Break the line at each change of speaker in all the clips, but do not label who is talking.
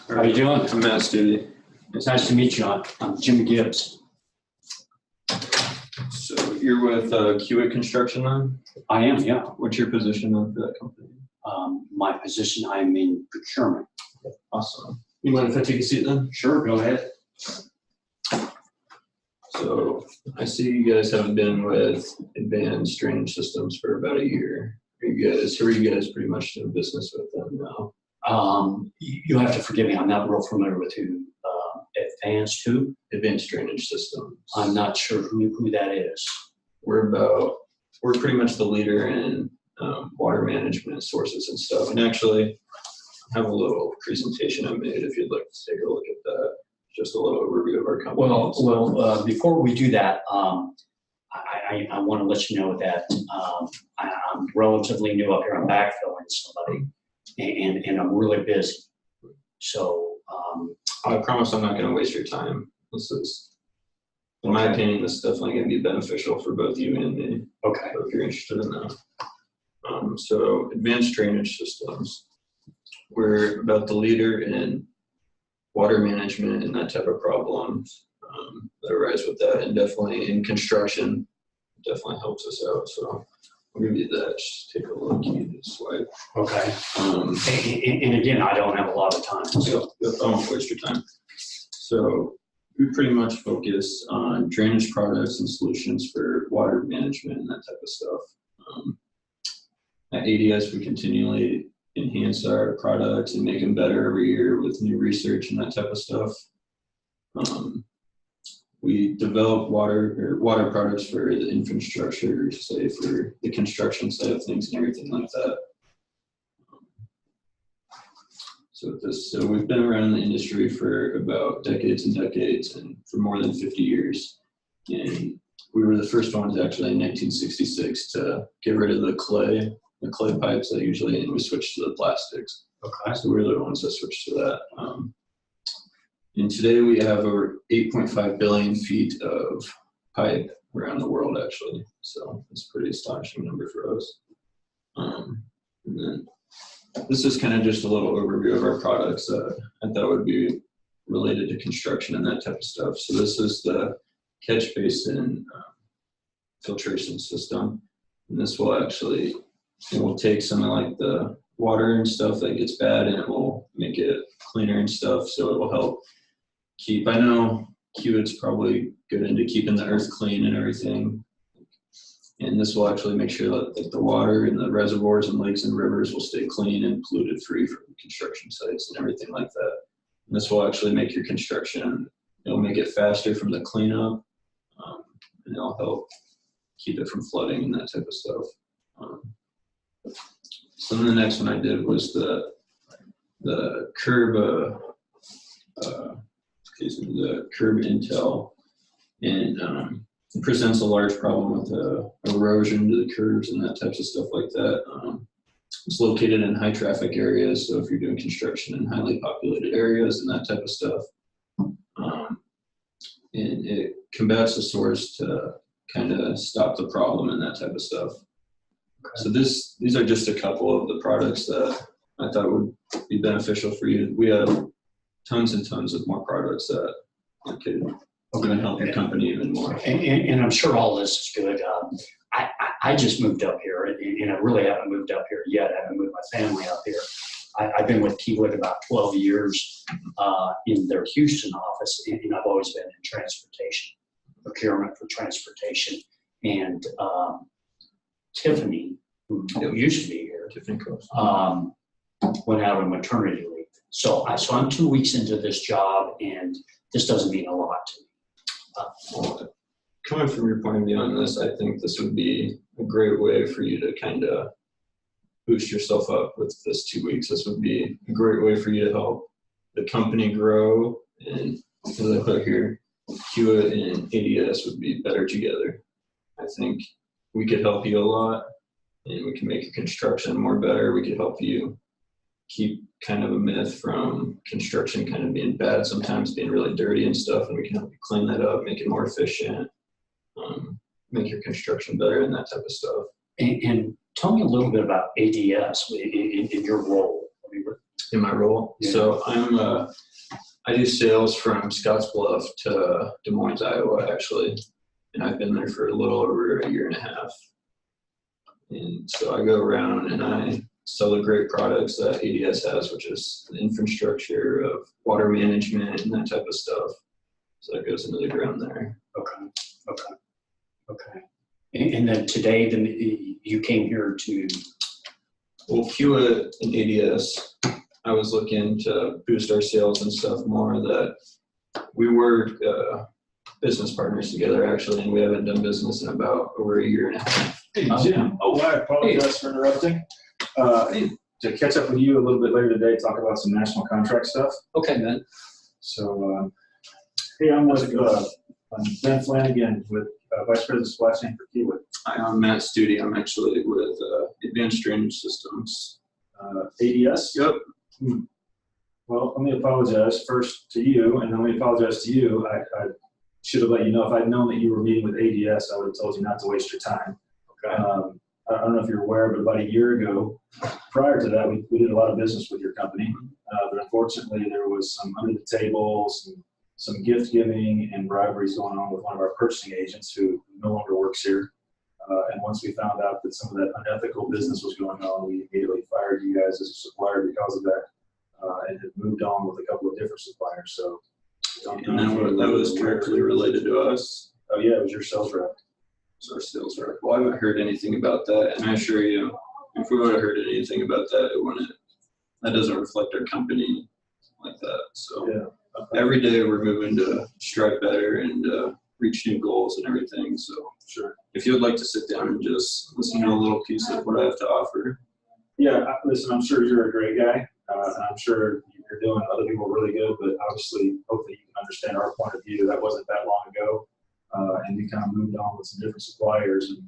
How are you doing?
I'm Matt Stutte.
It's nice to meet you. I'm Jim Gibbs.
So you're with Hewitt Construction then?
I am, yeah.
What's your position then for that company?
My position, I'm in procurement.
Awesome. You mind if I take a seat then?
Sure, go ahead.
So I see you guys have been with Advanced Drainage Systems for about a year. Who are you guys pretty much doing business with them now?
You have to forgive me. I'm not real familiar with who
Advanced Drainage Systems.
I'm not sure who that is.
We're pretty much the leader in water management sources and stuff. And actually, I have a little presentation I made if you'd like to take a look at that. Just a little overview of our company.
Well, before we do that, I want to let you know that I'm relatively new up here. I'm backfilling somebody, and I'm really busy. So
I promise I'm not going to waste your time. This is, in my opinion, this is definitely going to be beneficial for both you and me.
Okay.
So if you're interested in that. So Advanced Drainage Systems, we're about the leader in water management and that type of problems that arise with that, and definitely in construction, definitely helps us out. So I'll give you that. Just take a look. You just swipe.
Okay. And again, I don't have a lot of time. So
I won't waste your time. So we pretty much focus on drainage products and solutions for water management and that type of stuff. At ADS, we continually enhance our products and make them better every year with new research and that type of stuff. We develop water products for the infrastructure, say for the construction side of things and everything like that. So we've been around the industry for about decades and decades, and for more than 50 years. And we were the first ones actually in 1966 to get rid of the clay pipes that usually, and we switched to the plastics.
Okay.
So we're the ones that switched to that. And today we have over 8.5 billion feet of pipe around the world, actually. So it's a pretty astonishing number for us. And then this is kind of just a little overview of our products that I thought would be related to construction and that type of stuff. So this is the catch basin filtration system. And this will actually, it will take something like the water and stuff that gets bad, and it will make it cleaner and stuff. So it will help keep, I know Hewitt's probably good into keeping the earth clean and everything. And this will actually make sure that like the water in the reservoirs and lakes and rivers will stay clean and polluted free from construction sites and everything like that. And this will actually make your construction, it'll make it faster from the cleanup, and it'll help keep it from flooding and that type of stuff. So then the next one I did was the curb Intel, and it presents a large problem with erosion to the curbs and that types of stuff like that. It's located in high traffic areas, so if you're doing construction in highly populated areas and that type of stuff, and it combats the source to kind of stop the problem and that type of stuff. Okay. So these are just a couple of the products that I thought would be beneficial for you. We have tons and tons of more products that could help your company even more.
And I'm sure all this is good. I just moved up here, and I really haven't moved up here yet. I haven't moved my family up here. I've been with Hewitt about 12 years in their Houston office, and I've always been in transportation, procurement for transportation. And Tiffany, who used to be here, went out on maternity leave. So I'm 2 weeks into this job, and this doesn't mean a lot to me.
Coming from your point of view on this, I think this would be a great way for you to kind of boost yourself up with this 2 weeks. This would be a great way for you to help the company grow. And as I put here, Hewitt and ADS would be better together. I think we could help you a lot, and we can make your construction more better. We could help you keep kind of a myth from construction kind of being bad, sometimes being really dirty and stuff, and we can help you clean that up, make it more efficient, make your construction better and that type of stuff.
And tell me a little bit about ADS in your role. I mean,
in my role.
Yeah.
So I do sales from Scottsbluff to Des Moines, Iowa, actually, and I've been there for a little over a year and a half. And so I go around and I sell the great products that ADS has, which is the infrastructure of water management and that type of stuff. So that goes into the ground there.
Okay. And then today, you came here to.
Well, Hewitt and ADS, I was looking to boost our sales and stuff more. That we work business partners together, actually, and we haven't done business in about over a year and a half.
Hey, Jim. Oh, I apologize for interrupting. To catch up with you a little bit later today, talk about some national contract stuff.
Okay, man.
So, hey, I'm Ben Flanagan with Vice President of Supply Chain for Kiewit.
I'm Matt Stutte. I'm actually with Advanced Drainage Systems.
ADS?
Yep.
Well, let me apologize first to you, and then let me apologize to you. I should have let you know. If I'd known that you were meeting with ADS, I would have told you not to waste your time.
Okay.
I don't know if you're aware, but about a year ago, prior to that, we did a lot of business with your company. But unfortunately, there was some under the table, some gift giving and briberies going on with one of our purchasing agents who no longer works here. And once we found out that some of that unethical business was going on, we immediately fired you guys as a supplier because of that, and have moved on with a couple of different suppliers. So,
And that was directly related to us.
Oh yeah, it was your sales rep.
It's our sales rep. Well, I haven't heard anything about that, and I assure you, if we would have heard anything about that, it wouldn't. That doesn't reflect our company like that. So
Yeah.
every day we're moving to strive better and reach new goals and everything. So
Sure.
if you would like to sit down and just listen to a little piece of what I have to offer.
Yeah, listen, I'm sure you're a great guy, and I'm sure you're doing other people really good, but obviously, hopefully you can understand our point of view. That wasn't that long ago, and we kind of moved on with some different suppliers, and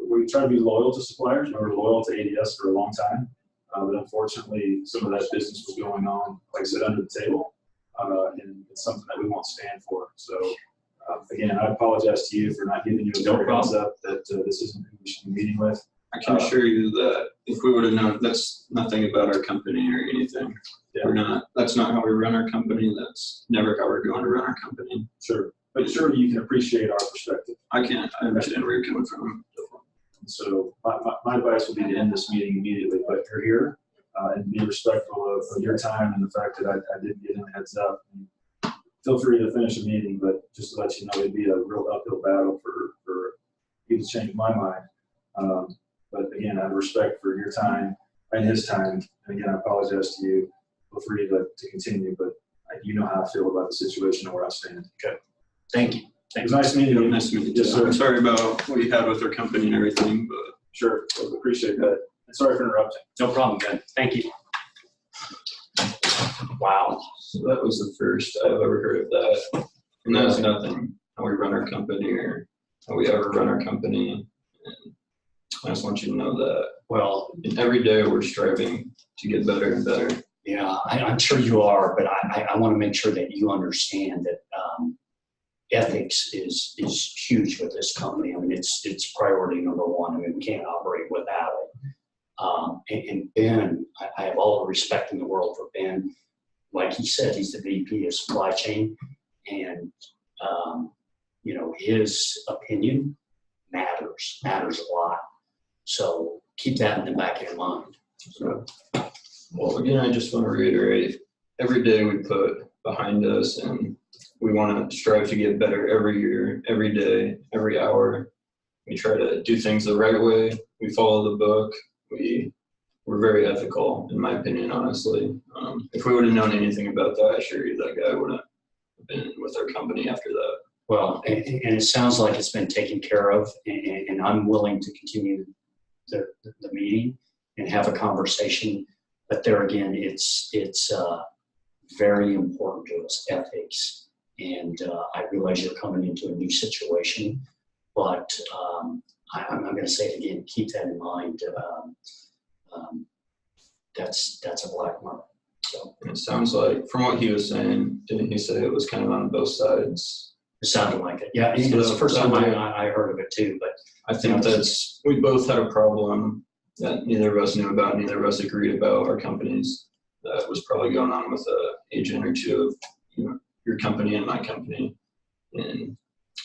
we try to be loyal to suppliers. We were loyal to ADS for a long time, but unfortunately, some of that business was going on, like I said, under the table, and it's something that we won't stand for. So, again, I apologize to you for not giving you a better heads up that this isn't who we should be meeting with.
I can assure you that if we would have known, that's nothing about our company or anything.
Yeah.
That's not how we run our company. That's never how we're going to run our company.
Sure. But surely you can appreciate our perspective.
I understand where you're coming from.
So my advice would be to end this meeting immediately, but you're here, and be respectful of your time and the fact that I didn't get any heads up. And feel free to finish the meeting, but just to let you know, it'd be a real uphill battle for you to change my mind. But again, I have respect for your time and his time. And again, I apologize to you. Feel free to continue, but you know how I feel about the situation and where I stand.
Okay. Thank you.
It was nice meeting you.
Nice to meet you.
Yes, sir.
I'm sorry about what you had with our company and everything, but
Sure. Well, appreciate that. And sorry for interrupting.
No problem, Ben. Thank you. Wow.
so that was the first I've ever heard of that. And that's nothing how we run our company or how we ever run our company. And I just want you to know that.
Well,
And every day we're striving to get better and better.
yeah, I'm sure you are, but I want to make sure that you understand that ethics is huge with this company. I mean, it's priority number one. I mean, we can't operate without it. And Ben, I have all the respect in the world for Ben. Like he said, he's the VP of supply chain, and his opinion matters a lot. So keep that in the back of your mind.
So, well, again, I just want to reiterate, every day we put behind us and we want to strive to get better every year, every day, every hour. We try to do things the right way. We follow the book. We're very ethical, in my opinion, honestly. If we would have known anything about that, I assure you that guy wouldn't have been with our company after that.
Well, and it sounds like it's been taken care of, and I'm willing to continue the meeting and have a conversation. But there again, it's very important to us, ethics. And I realize you're coming into a new situation, but I'm going to say it again, keep that in mind. That's a black mark. So
And it sounds like, from what he was saying, didn't he say it was kind of on both sides?
it sounded like it. Yeah, it's the first time I heard of it too. But
I think we both had a problem that neither of us knew about, neither of us agreed about, our companies. that was probably going on with an agent or two of, you know, your company and my company. And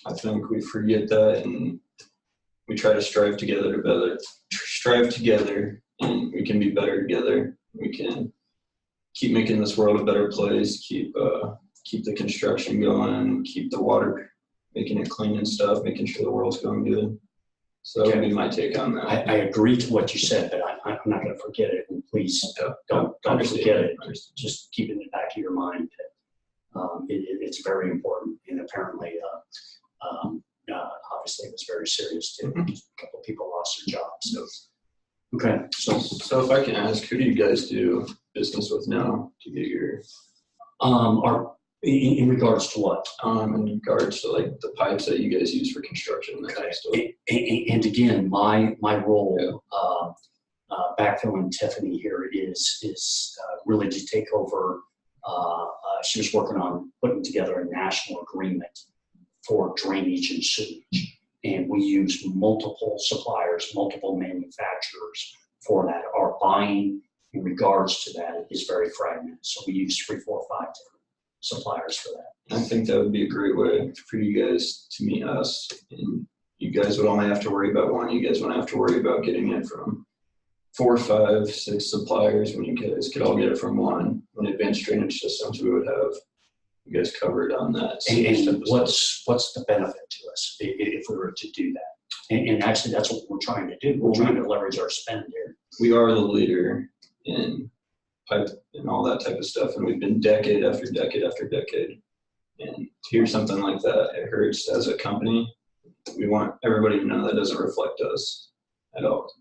I think we forget that, and we try to strive together, and we can be better together. We can keep making this world a better place, keep the construction going, keep the water, making it clean and stuff, making sure the world's going good. So that would be my take on that.
I agree to what you said, but I'm not going to forget it. And please don't forget it. Just keep it in the back of your mind that it's very important. And apparently, obviously, it was very serious too.
Mm-hmm.
A couple of people lost their jobs. So, okay.
So if I can ask, who do you guys do business with now to get your?
In regards to what?
In regards to like the pipes that you guys use for construction, that kind of stuff.
And again, my role, backfilling Tiffany here is really to take over. She was working on putting together a national agreement for drainage and sewage, and we use multiple suppliers, multiple manufacturers for that. Our buying in regards to that is very fragmented, so we use 3, 4, 5 different suppliers for that.
I think that would be a great way for you guys to meet us, and you guys would only have to worry about one. You guys wouldn't have to worry about getting it from 4, 5, 6 suppliers when you guys could all get it from one. When advanced drainage systems, we would have you guys covered on that.
And what's the benefit to us if we were to do that? And actually, that's what we're trying to do. We're trying to leverage our spend here.
We are the leader in pipe and all that type of stuff, and we've been decade after decade after decade. And to hear something like that, it hurts as a company. We want everybody to know that doesn't reflect us at all.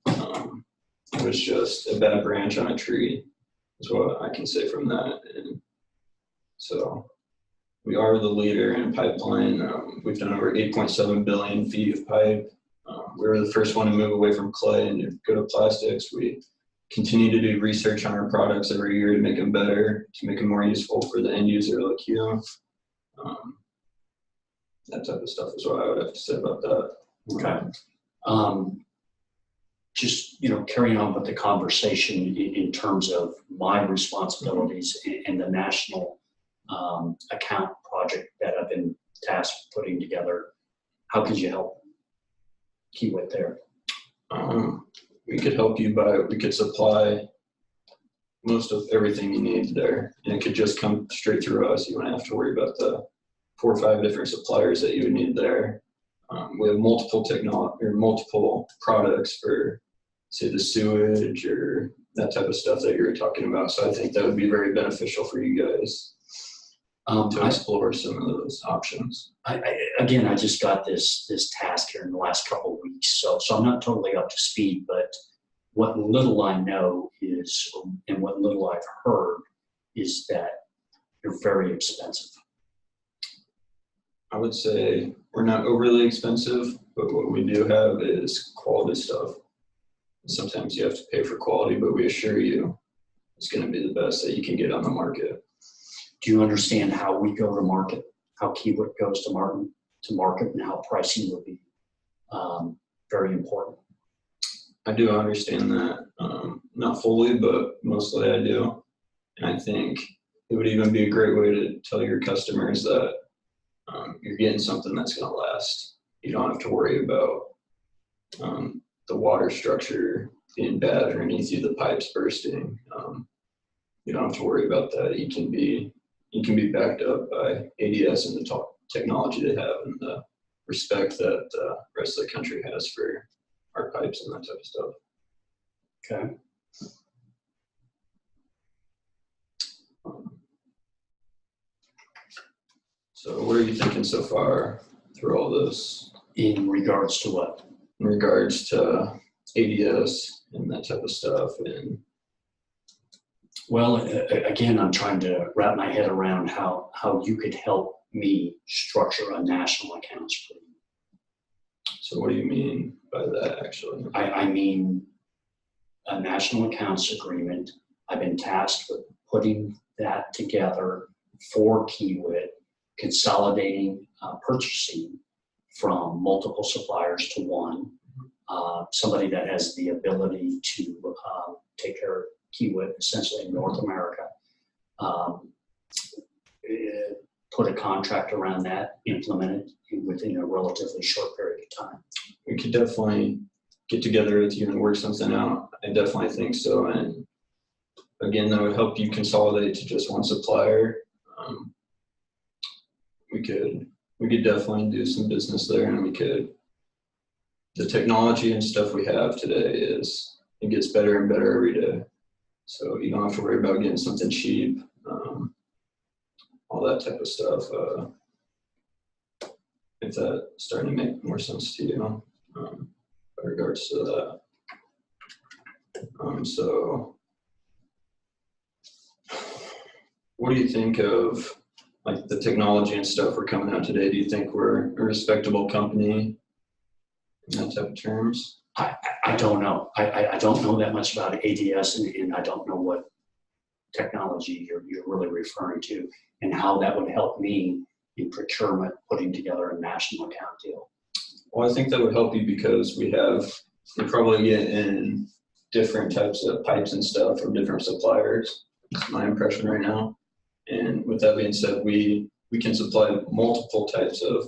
It was just a bad branch on a tree, is what I can say from that. And so we are the leader in pipeline. We've done over 8.7 billion feet of pipe. We were the first one to move away from clay and go to plastics. We continue to do research on our products every year to make them better, to make them more useful for the end user like you. That type of stuff is what I would have to say about that.
Okay. Just, carrying on with the conversation in terms of my responsibilities and the national account project that I've been tasked with putting together, how could you help Kiewit there?
We could help you we could supply most of everything you need there, and it could just come straight through us. You wouldn't have to worry about the 4 or 5 different suppliers that you would need there. We have multiple multiple products for, say, the sewage or that type of stuff that you were talking about. So I think that would be very beneficial for you guys to explore some of those options.
I just got this task here in the last couple of weeks, so I'm not totally up to speed, but what little I know is, and what little I've heard, is that you're very expensive.
I would say we're not overly expensive, but what we do have is quality stuff. Sometimes you have to pay for quality, but we assure you it's going to be the best that you can get on the market.
Do you understand how we go to market, how Kiewit goes to market, and how pricing would be very important?
I do understand that, not fully, but mostly I do. And I think it would even be a great way to tell your customers that you're getting something that's going to last. You don't have to worry about the water structure being bad underneath you, the pipes bursting. You don't have to worry about that. You can be backed up by ADS and the technology they have and the respect that the rest of the country has for our pipes and that type of stuff.
Okay.
So what are you thinking so far through all this?
In regards to what?
In regards to ADS and that type of stuff. And
well, again, I'm trying to wrap my head around how you could help me structure a national accounts agreement.
So what do you mean by that, actually?
I mean a national accounts agreement. I've been tasked with putting that together for Kiewit, consolidating purchasing from multiple suppliers to one, somebody that has the ability to take care Kiewit, essentially in North America. Put a contract around that, implement it within a relatively short period of time.
We could definitely get together with you and work something out. I definitely think so. And again, that would help you consolidate to just one supplier. We could definitely do some business there, and the technology and stuff we have today it gets better and better every day. So you don't have to worry about getting something cheap, all that type of stuff. If that's starting to make more sense to you, in regards to that. So what do you think of like the technology and stuff we're coming out today? Do you think we're a respectable company in that type of terms?
I don't know. I don't know that much about ADS, and I don't know what technology you're really referring to and how that would help me in procurement, putting together a national account deal.
Well, I think that would help you because we probably get in different types of pipes and stuff from different suppliers. That's my impression right now. And with that being said, we can supply multiple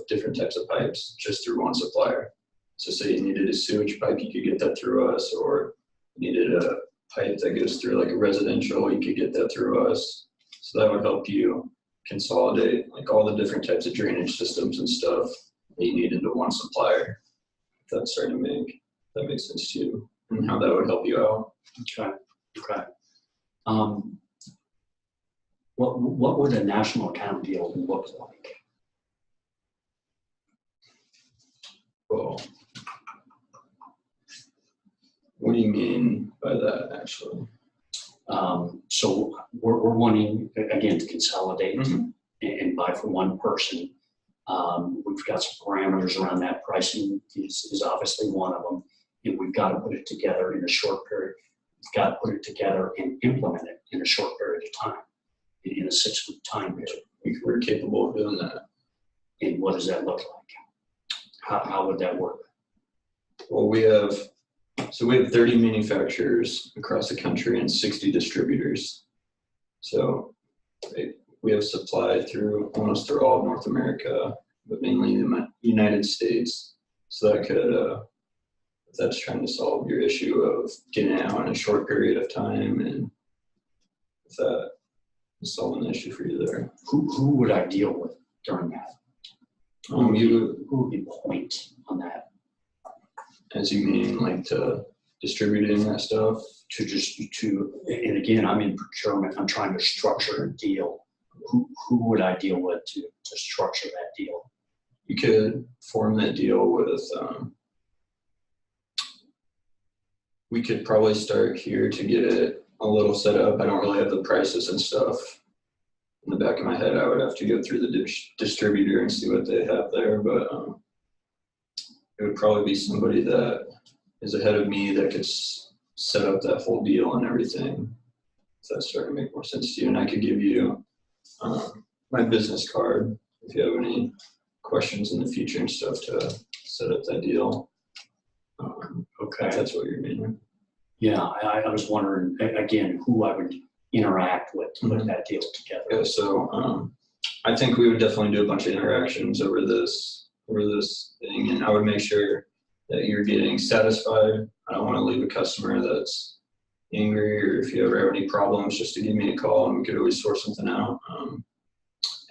different types of pipes just through one supplier. So say you needed a sewage pipe, you could get that through us, or you needed a pipe that goes through like a residential, you could get that through us. So that would help you consolidate like all the different types of drainage systems and stuff that you need into one supplier. If that's starting to that makes sense to you, and how that would help you out.
Okay. What would a national account deal look like?
Well, what do you mean by that, actually?
So we're wanting, again, to consolidate and buy for one person. We've got some parameters around that. Pricing is obviously one of them, and we've got to put it together in a short period. We've got to put it together and implement it in a short period of time, in a 6-week time period.
We're capable of doing that.
And what does that look like? How would that work?
Well, we have 30 manufacturers across the country and 60 distributors. So we have supply almost through all of North America, but mainly in the United States. So that could, if that's trying to solve your issue of getting it out in a short period of time, and if that is solving the issue for you there.
Who would I deal with during that? Who would be point on that?
As you mean, like to distributing that stuff?
And again, I'm in procurement. I'm trying to structure a deal. Who would I deal with to structure that deal?
You could form that deal with, we could probably start here to get it a little set up. I don't really have the prices and stuff in the back of my head. I would have to go through the distributor and see what they have there, but it would probably be somebody that is ahead of me that could set up that whole deal and everything. If that's starting to make more sense to you. And I could give you my business card if you have any questions in the future and stuff to set up that deal. Okay. If that's what you're meaning.
Yeah, I was wondering, again, who I would interact with to put that deal together.
Yeah, so I think we would definitely do a bunch of interactions over this thing, and I would make sure that you're getting satisfied. I don't want to leave a customer that's angry, or if you ever have any problems, just to give me a call and we could always sort something out.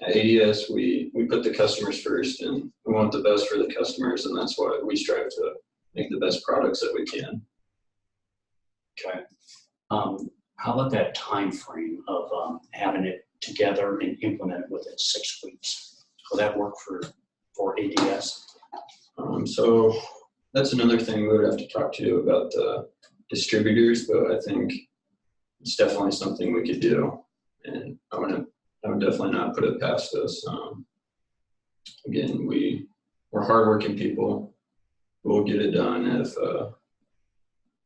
At ADS, we put the customers first, and we want the best for the customers, and that's why we strive to make the best products that we can.
Okay. How about that time frame of having it together and implemented within 6 weeks? Will that work for ADS?
So that's another thing we would have to talk to you about the distributors, but I think it's definitely something we could do, and I would definitely not put it past us. Again, we're hardworking people. We'll get it done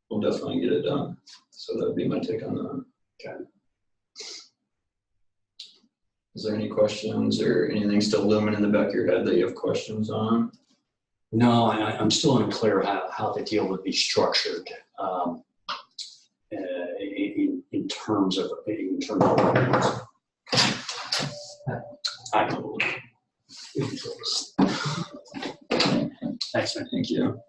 we'll definitely get it done. So that'd be my take on that.
Okay.
Is there any questions or anything still looming in the back of your head that you have questions on?
No, I'm still unclear how the deal would be structured in terms of revenues. I know. Thanks, man.
Thank you.